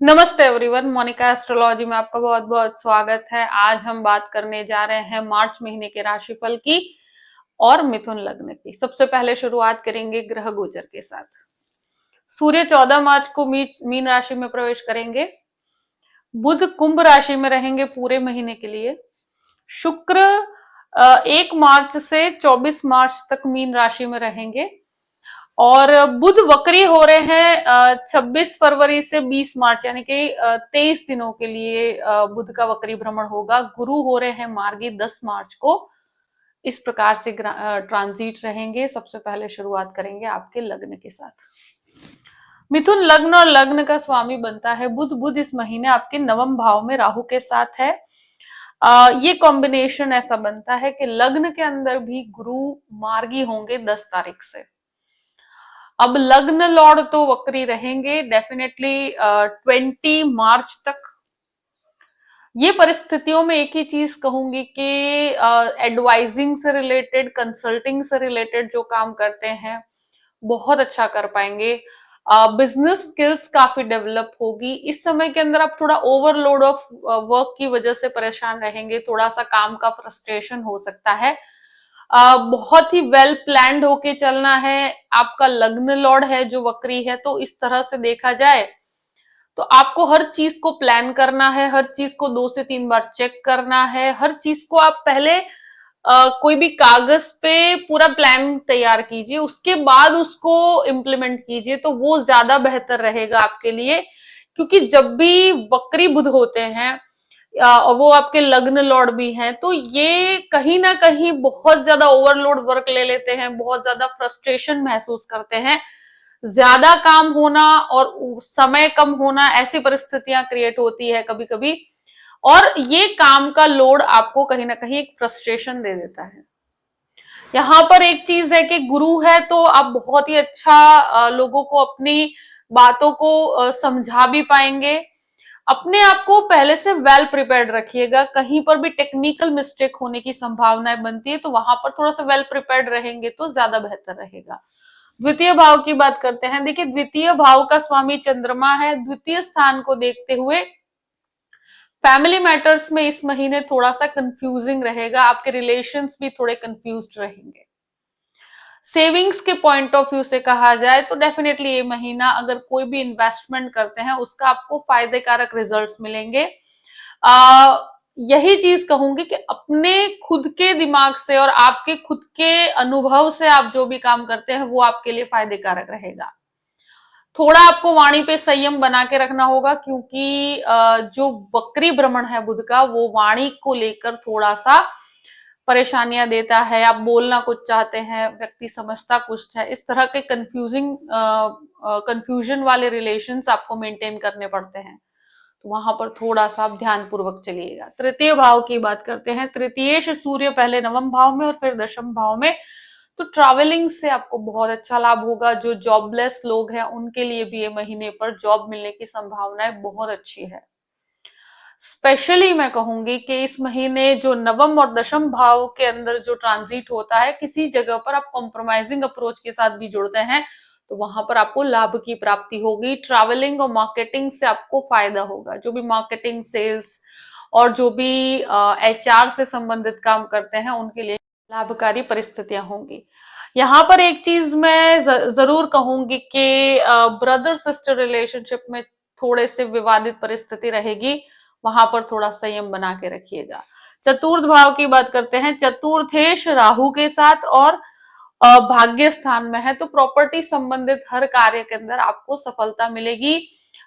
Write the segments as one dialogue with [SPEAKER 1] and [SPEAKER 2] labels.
[SPEAKER 1] नमस्ते everyone, Monika astrology में आपका बहुत बहुत स्वागत है। आज हम बात करने जा रहे हैं मार्च महीने के राशिफल की और मिथुन लग्न की। सबसे पहले शुरुआत करेंगे ग्रह गोचर के साथ। सूर्य 14 मार्च को मीन राशि में प्रवेश करेंगे। बुध कुंभ राशि में रहेंगे पूरे महीने के लिए। शुक्र 1 मार्च से 24 मार्च तक मीन राशि में रहेंगे और बुध वक्री हो रहे हैं 26 फरवरी से 20 मार्च, यानी कि 23 दिनों के लिए बुध का वक्री भ्रमण होगा। गुरु हो रहे हैं मार्गी 10 मार्च को। इस प्रकार से ट्रांजिट रहेंगे। सबसे पहले शुरुआत करेंगे आपके लग्न के साथ। मिथुन लग्न और लग्न का स्वामी बनता है बुध। बुध इस महीने आपके नवम भाव में राहु के साथ है। ये कॉम्बिनेशन ऐसा बनता है कि लग्न के अंदर भी गुरु मार्गी होंगे 10 तारीख से। अब लग्न लॉर्ड तो वक्री रहेंगे डेफिनेटली 20 मार्च तक। ये परिस्थितियों में एक ही चीज कहूंगी कि एडवाइजिंग से रिलेटेड, कंसल्टिंग से रिलेटेड जो काम करते हैं बहुत अच्छा कर पाएंगे। बिजनेस स्किल्स काफी डेवलप होगी। इस समय के अंदर आप थोड़ा ओवरलोड ऑफ वर्क की वजह से परेशान रहेंगे। थोड़ा सा काम का फ्रस्ट्रेशन हो सकता है। बहुत ही वेल प्लान्ड होके चलना है। आपका लग्न लॉर्ड है जो वक्री है, तो इस तरह से देखा जाए तो आपको हर चीज को प्लान करना है, हर चीज को 2 से 3 बार चेक करना है। हर चीज को आप पहले कोई भी कागज पे पूरा प्लान तैयार कीजिए, उसके बाद उसको इम्प्लीमेंट कीजिए, तो वो ज्यादा बेहतर रहेगा आपके लिए। क्योंकि जब भी वक्री बुध होते हैं और वो आपके लग्न लॉर्ड भी हैं, तो ये कहीं ना कहीं बहुत ज्यादा ओवरलोड वर्क ले लेते हैं, बहुत ज्यादा फ्रस्ट्रेशन महसूस करते हैं। ज्यादा काम होना और समय कम होना, ऐसी परिस्थितियां क्रिएट होती है कभी कभी। और ये काम का लोड आपको कहीं ना कहीं एक फ्रस्ट्रेशन दे देता है। यहाँ पर एक चीज है कि गुरु है तो आप बहुत ही अच्छा लोगों को अपनी बातों को समझा भी पाएंगे। अपने आप को पहले से वेल प्रिपेयर्ड रखिएगा। कहीं पर भी टेक्निकल मिस्टेक होने की संभावनाएं बनती है, तो वहां पर थोड़ा सा वेल प्रिपेयर्ड रहेंगे तो ज्यादा बेहतर रहेगा। द्वितीय भाव की बात करते हैं। देखिए, द्वितीय भाव का स्वामी चंद्रमा है। द्वितीय स्थान को देखते हुए फैमिली मैटर्स में इस महीने थोड़ा सा कंफ्यूजिंग रहेगा। आपके रिलेशंस भी थोड़े कंफ्यूज्ड रहेंगे। सेविंग्स के पॉइंट ऑफ व्यू से कहा जाए तो डेफिनेटली ये महीना अगर कोई भी इन्वेस्टमेंट करते हैं उसका आपको फायदे कारक रिजल्ट्स मिलेंगे। आ, यही चीज कहूंगी कि अपने खुद के दिमाग से और आपके खुद के अनुभव से आप जो भी काम करते हैं वो आपके लिए फायदे कारक रहेगा। थोड़ा आपको वाणी पे संयम बना के रखना होगा, क्योंकि जो वक्री भ्रमण है बुध का, वो वाणी को लेकर थोड़ा सा परेशानियां देता है। आप बोलना कुछ चाहते हैं, व्यक्ति समझता कुछ है। इस तरह के कंफ्यूजन वाले रिलेशंस आपको मेंटेन करने पड़ते हैं, तो वहां पर थोड़ा सा आप ध्यान पूर्वक चलिएगा। तृतीय भाव की बात करते हैं। तृतीयेश सूर्य पहले नवम भाव में और फिर दशम भाव में, तो ट्रैवलिंग से आपको बहुत अच्छा लाभ होगा। जो जॉबलेस लोग हैं उनके लिए भी ये महीने पर जॉब मिलने की संभावनाएं बहुत अच्छी है। स्पेशली मैं कहूंगी कि इस महीने जो नवम और दशम भाव के अंदर जो ट्रांजिट होता है, किसी जगह पर आप कॉम्प्रोमाइजिंग अप्रोच के साथ भी जुड़ते हैं तो वहां पर आपको लाभ की प्राप्ति होगी। ट्रैवलिंग और मार्केटिंग से आपको फायदा होगा। जो भी मार्केटिंग, सेल्स और जो भी एचआर से संबंधित काम करते हैं उनके लिए लाभकारी परिस्थितियां होंगी। यहाँ पर एक चीज मैं जरूर कहूंगी कि ब्रदर सिस्टर रिलेशनशिप में थोड़े से विवादित परिस्थिति रहेगी, वहां पर थोड़ा संयम बना के रखिएगा। चतुर्थ भाव की बात करते हैं। चतुर्थेश राहु के साथ और भाग्य स्थान में है, तो प्रॉपर्टी संबंधित हर कार्य के अंदर आपको सफलता मिलेगी।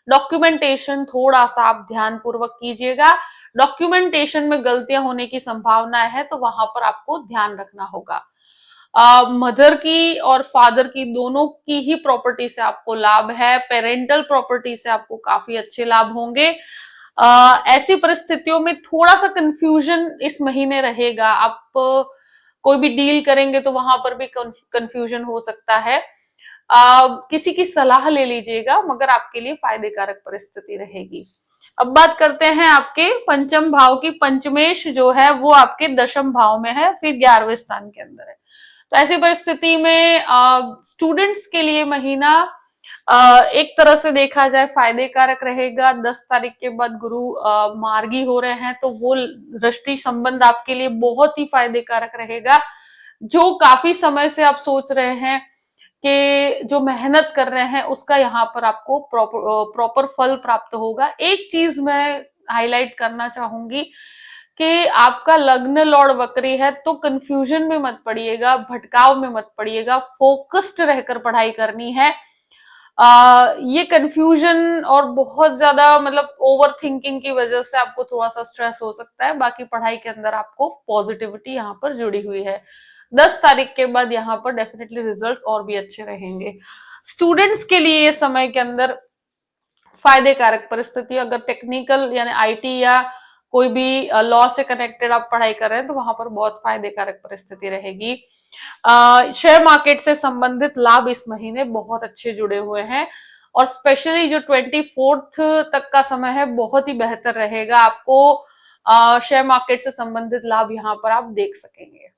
[SPEAKER 1] डॉक्यूमेंटेशन थोड़ा सा आप ध्यान पूर्वक कीजिएगा। डॉक्यूमेंटेशन में गलतियां होने की संभावना है, तो वहां पर आपको ध्यान रखना होगा। मदर की और फादर की, दोनों की ही प्रॉपर्टी से आपको लाभ है। पेरेंटल प्रॉपर्टी से आपको काफी अच्छे लाभ होंगे। ऐसी परिस्थितियों में थोड़ा सा कंफ्यूजन इस महीने रहेगा। आप कोई भी डील करेंगे तो वहां पर भी कंफ्यूजन हो सकता है। किसी की सलाह ले लीजिएगा, मगर आपके लिए फायदे कारक परिस्थिति रहेगी। अब बात करते हैं आपके पंचम भाव की। पंचमेश जो है वो आपके दशम भाव में है, फिर 11वें स्थान के अंदर है। तो ऐसी परिस्थिति में स्टूडेंट्स के लिए महीना एक तरह से देखा जाए फायदे कारक रहेगा। 10 तारीख के बाद गुरु मार्गी हो रहे हैं, तो वो दृष्टि संबंध आपके लिए बहुत ही फायदे कारक रहेगा। जो काफी समय से आप सोच रहे हैं कि जो मेहनत कर रहे हैं उसका यहाँ पर आपको प्रॉपर फल प्राप्त होगा। एक चीज मैं हाईलाइट करना चाहूंगी कि आपका लग्न लॉर्ड वक्री है, तो कंफ्यूजन में मत पड़िएगा, भटकाव में मत पड़िएगा, फोकस्ड रहकर पढ़ाई करनी है। ये कंफ्यूजन और बहुत ज्यादा मतलब ओवर थिंकिंग की वजह से आपको थोड़ा सा स्ट्रेस हो सकता है। बाकी पढ़ाई के अंदर आपको पॉजिटिविटी यहाँ पर जुड़ी हुई है। 10 तारीख के बाद यहाँ पर डेफिनेटली रिजल्ट्स और भी अच्छे रहेंगे। स्टूडेंट्स के लिए ये समय के अंदर फायदे कारक परिस्थिति, अगर टेक्निकल यानी आईटी या कोई भी लॉ से कनेक्टेड आप पढ़ाई कर रहे हैं तो वहां पर बहुत फायदे कारक परिस्थिति रहेगी। शेयर मार्केट से संबंधित लाभ इस महीने बहुत अच्छे जुड़े हुए हैं, और स्पेशली जो 24th तक का समय है बहुत ही बेहतर रहेगा। आपको शेयर मार्केट से संबंधित लाभ यहाँ पर आप देख सकेंगे।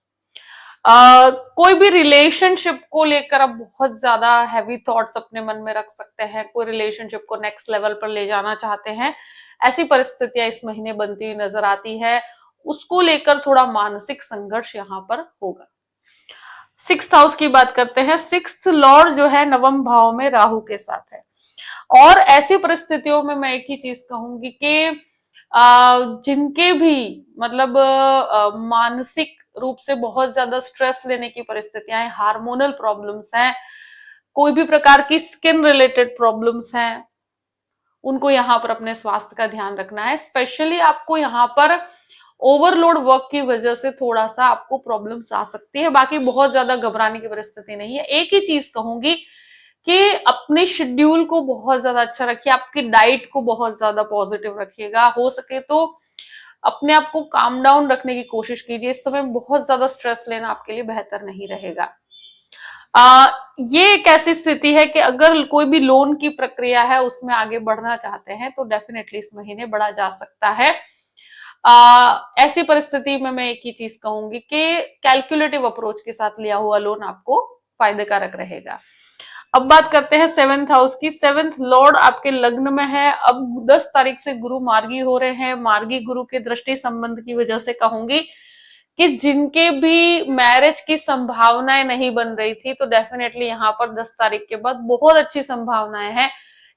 [SPEAKER 1] कोई भी रिलेशनशिप को लेकर आप बहुत ज्यादा हैवी थॉट्स अपने मन में रख सकते हैं, कोई रिलेशनशिप को नेक्स्ट लेवल पर ले जाना चाहते हैं, ऐसी परिस्थितियां इस महीने बनती हुई नजर आती है। उसको लेकर थोड़ा मानसिक संघर्ष यहाँ पर होगा। 6th हाउस की बात करते हैं। 6th लॉर्ड जो है नवम भाव में राहु के साथ है, और ऐसी परिस्थितियों में मैं एक ही चीज कहूंगी कि जिनके भी मतलब मानसिक रूप से बहुत ज्यादा स्ट्रेस लेने की परिस्थितियां हैं, हार्मोनल प्रॉब्लम्स हैं, कोई भी प्रकार की स्किन रिलेटेड प्रॉब्लम्स हैं, उनको यहाँ पर अपने स्वास्थ्य का ध्यान रखना है। स्पेशली आपको यहाँ पर ओवरलोड वर्क की वजह से थोड़ा सा आपको प्रॉब्लम्स आ सकती है। बाकी बहुत ज्यादा घबराने की परिस्थिति नहीं है। एक ही चीज कहूंगी कि अपने शेड्यूल को बहुत ज्यादा अच्छा रखिए, आपकी डाइट को बहुत ज्यादा पॉजिटिव रखिएगा। हो सके तो अपने आप को काम डाउन रखने की कोशिश कीजिए। इस समय बहुत ज्यादा स्ट्रेस लेना आपके लिए बेहतर नहीं रहेगा। ये एक ऐसी स्थिति है कि अगर कोई भी लोन की प्रक्रिया है उसमें आगे बढ़ना चाहते हैं तो डेफिनेटली इस महीने बढ़ा जा सकता है। ऐसी परिस्थिति में मैं एक ही चीज कहूंगी कि कैलकुलेटिव अप्रोच के साथ लिया हुआ लोन आपको फायदे कारक रहेगा। अब बात करते हैं 7th हाउस की। 7th लॉर्ड आपके लग्न में है। अब 10 तारीख से गुरु मार्गी हो रहे हैं। मार्गी गुरु के दृष्टि संबंध की वजह से कहूंगी कि जिनके भी मैरिज की संभावनाएं नहीं बन रही थी तो डेफिनेटली यहाँ पर 10 तारीख के बाद बहुत अच्छी संभावनाएं हैं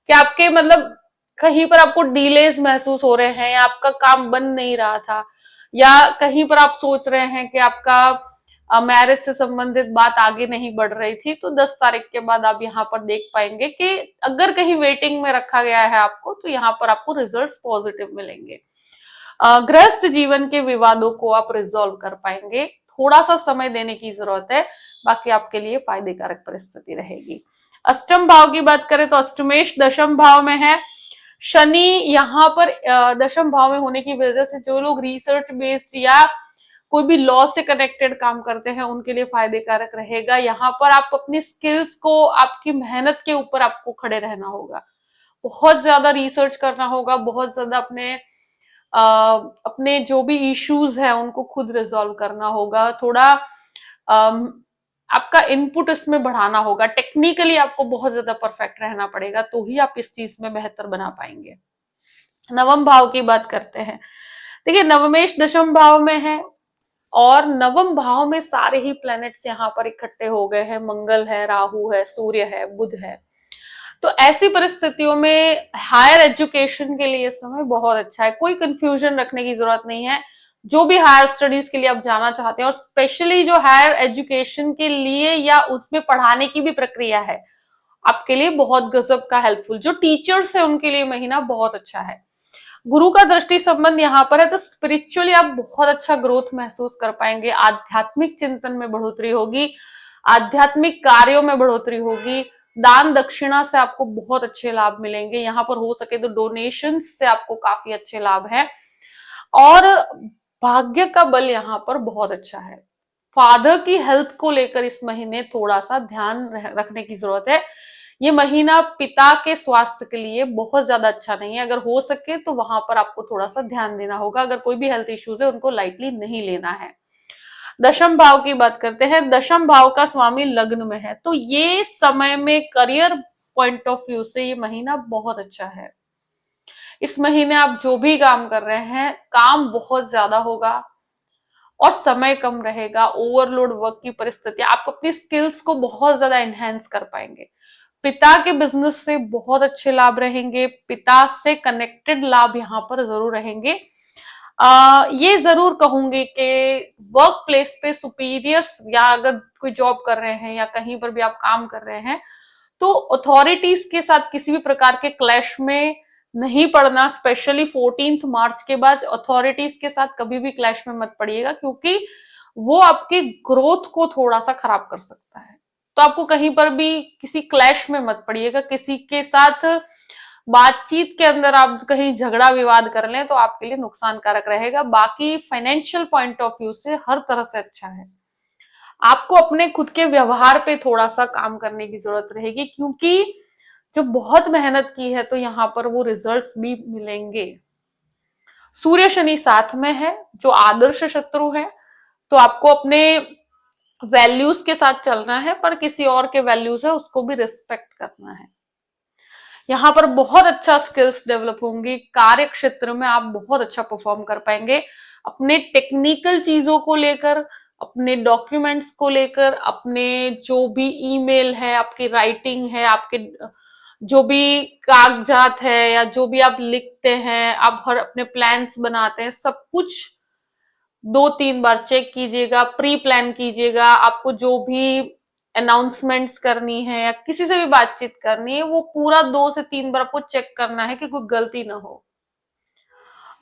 [SPEAKER 1] कि आपके मतलब कहीं पर आपको डिलेज महसूस हो रहे हैं, या आपका काम बन नहीं रहा था, या कहीं पर आप सोच रहे हैं कि आपका मैरिज से संबंधित बात आगे नहीं बढ़ रही थी, तो 10 तारीख के बाद आप यहाँ पर देख पाएंगे कि अगर कहीं वेटिंग में रखा गया है आपको तो यहाँ पर आपको रिजल्ट्स पॉजिटिव मिलेंगे। गृहस्थ जीवन के विवादों को आप रिजॉल्व कर पाएंगे। थोड़ा सा समय देने की जरूरत है, बाकी आपके लिए फायदे कारक परिस्थिति रहेगी। अष्टम भाव की बात करें तो अष्टमेश दशम भाव में है। शनि यहाँ पर दशम भाव में होने की वजह से जो लोग रिसर्च बेस्ड या कोई भी लॉ से कनेक्टेड काम करते हैं उनके लिए फायदे कारक रहेगा। यहाँ पर आप अपनी स्किल्स को, आपकी मेहनत के ऊपर आपको खड़े रहना होगा, बहुत ज्यादा रिसर्च करना होगा, बहुत ज्यादा अपने जो भी इश्यूज है उनको खुद रिजॉल्व करना होगा। थोड़ा आपका इनपुट इसमें बढ़ाना होगा। टेक्निकली आपको बहुत ज्यादा परफेक्ट रहना पड़ेगा, तो ही आप इस चीज में बेहतर बना पाएंगे। नवम भाव की बात करते हैं। देखिए, नवमेश दशम भाव में है, और नवम भाव में सारे ही प्लैनेट्स यहाँ पर इकट्ठे हो गए हैं। मंगल है, राहु है, सूर्य है, बुध है। तो ऐसी परिस्थितियों में हायर एजुकेशन के लिए समय बहुत अच्छा है। कोई कंफ्यूजन रखने की जरूरत नहीं है। जो भी हायर स्टडीज के लिए आप जाना चाहते हैं, और स्पेशली जो हायर एजुकेशन के लिए या उसमें पढ़ाने की भी प्रक्रिया है, आपके लिए बहुत गजब का हेल्पफुल। जो टीचर्स है उनके लिए महीना बहुत अच्छा है। गुरु का दृष्टि संबंध यहाँ पर है, तो स्पिरिचुअली आप बहुत अच्छा ग्रोथ महसूस कर पाएंगे। आध्यात्मिक चिंतन में बढ़ोतरी होगी, आध्यात्मिक कार्यों में बढ़ोतरी होगी। दान दक्षिणा से आपको बहुत अच्छे लाभ मिलेंगे। यहाँ पर हो सके तो डोनेशन से आपको काफी अच्छे लाभ है, और भाग्य का बल यहाँ पर बहुत अच्छा है। फादर की हेल्थ को लेकर इस महीने थोड़ा सा ध्यान रखने की जरूरत है। ये महीना पिता के स्वास्थ्य के लिए बहुत ज्यादा अच्छा नहीं है। अगर हो सके तो वहां पर आपको थोड़ा सा ध्यान देना होगा। अगर कोई भी हेल्थ इश्यूज है उनको लाइटली नहीं लेना है। दशम भाव की बात करते हैं। दशम भाव का स्वामी लग्न में है, तो ये समय में करियर पॉइंट ऑफ व्यू से ये महीना बहुत अच्छा है। इस महीने आप जो भी काम कर रहे हैं, काम बहुत ज्यादा होगा और समय कम रहेगा। ओवरलोड वर्क की परिस्थिति, आप अपनी स्किल्स को बहुत ज्यादा एनहेंस कर पाएंगे। पिता के बिजनेस से बहुत अच्छे लाभ रहेंगे। पिता से कनेक्टेड लाभ यहाँ पर जरूर रहेंगे। ये जरूर कहूंगी कि वर्क प्लेस पे सुपीरियर्स, या अगर कोई जॉब कर रहे हैं या कहीं पर भी आप काम कर रहे हैं, तो अथॉरिटीज के साथ किसी भी प्रकार के क्लैश में नहीं पड़ना। स्पेशली 14 मार्च के बाद अथॉरिटीज के साथ कभी भी क्लैश में मत पड़िएगा, क्योंकि वो आपके ग्रोथ को थोड़ा सा खराब कर सकता है। तो आपको कहीं पर भी किसी क्लैश में मत पड़िएगा। किसी के साथ बातचीत के अंदर आप कहीं झगड़ा विवाद कर लें तो आपके लिए नुकसानकारक रहेगा। बाकी फाइनेंशियल पॉइंट ऑफ व्यू से हर तरह से अच्छा है। आपको अपने खुद के व्यवहार पे थोड़ा सा काम करने की जरूरत रहेगी, क्योंकि जो बहुत मेहनत की है तो यहाँ पर वो रिजल्ट्स भी मिलेंगे। सूर्य शनि साथ में है, जो आदर्श शत्रु है, तो आपको अपने वैल्यूज के साथ चलना है, पर किसी और के वैल्यूज है उसको भी रिस्पेक्ट करना है। यहाँ पर बहुत अच्छा स्किल्स डेवलप होंगी। कार्य क्षेत्र में आप बहुत अच्छा परफॉर्म कर पाएंगे। अपने टेक्निकल चीजों को लेकर, अपने डॉक्यूमेंट्स को लेकर, अपने जो भी ईमेल है, आपकी राइटिंग है, आपके जो भी कागजात है, या जो भी आप लिखते हैं, आप हर अपने प्लान्स बनाते हैं, सब कुछ 2-3 बार चेक कीजिएगा, प्री प्लान कीजिएगा। आपको जो भी अनाउंसमेंट्स करनी है या किसी से भी बातचीत करनी है, वो पूरा 2 से 3 बार आपको चेक करना है कि कोई गलती ना हो।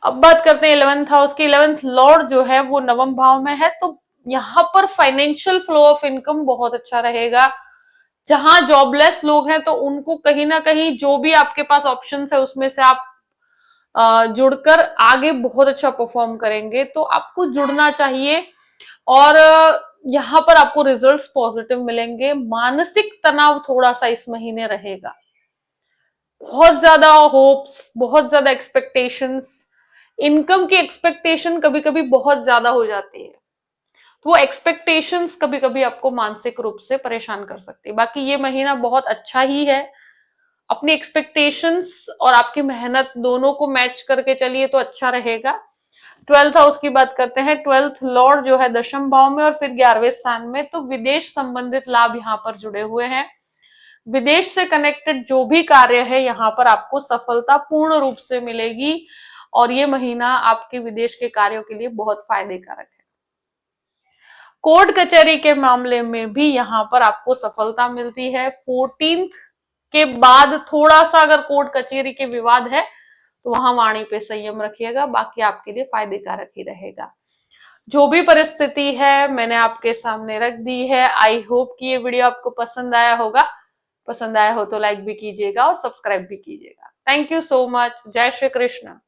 [SPEAKER 1] अब बात करते हैं 11th हाउस की। 11th लॉर्ड जो है वो नवम भाव में है, तो यहाँ पर फाइनेंशियल फ्लो ऑफ इनकम बहुत अच्छा रहेगा। जहां जॉबलेस लोग हैं तो उनको कहीं ना कहीं जो भी आपके पास ऑप्शंस है उसमें से आप जुड़कर आगे बहुत अच्छा परफॉर्म करेंगे। तो आपको जुड़ना चाहिए, और यहाँ पर आपको रिजल्ट्स पॉजिटिव मिलेंगे। मानसिक तनाव थोड़ा सा इस महीने रहेगा। बहुत ज्यादा होप्स, बहुत ज्यादा एक्सपेक्टेशंस, इनकम की एक्सपेक्टेशन कभी कभी बहुत ज्यादा हो जाती है, तो वो एक्सपेक्टेशंस कभी कभी आपको मानसिक रूप से परेशान कर सकती है। बाकी ये महीना बहुत अच्छा ही है। अपनी एक्सपेक्टेशंस और आपकी मेहनत दोनों को मैच करके चलिए तो अच्छा रहेगा। 12th हाउस की बात करते हैं। 12th लॉर्ड जो है दशम भाव में और फिर 11वें स्थान में, तो विदेश संबंधित लाभ यहाँ पर जुड़े हुए हैं। विदेश से कनेक्टेड जो भी कार्य है यहाँ पर आपको सफलता पूर्ण रूप से मिलेगी, और ये महीना आपके विदेश के कार्यों के लिए बहुत फायदेकारक है। कोर्ट कचहरी के मामले में भी यहाँ पर आपको सफलता मिलती है। 14th के बाद थोड़ा सा अगर कोर्ट कचहरी के विवाद है तो वहां वाणी पे संयम रखिएगा, बाकी आपके लिए फायदेकारक ही रहेगा। जो भी परिस्थिति है मैंने आपके सामने रख दी है। आई होप कि ये वीडियो आपको पसंद आया होगा। पसंद आया हो तो लाइक भी कीजिएगा और सब्सक्राइब भी कीजिएगा। Thank you so much. जय श्री कृष्ण।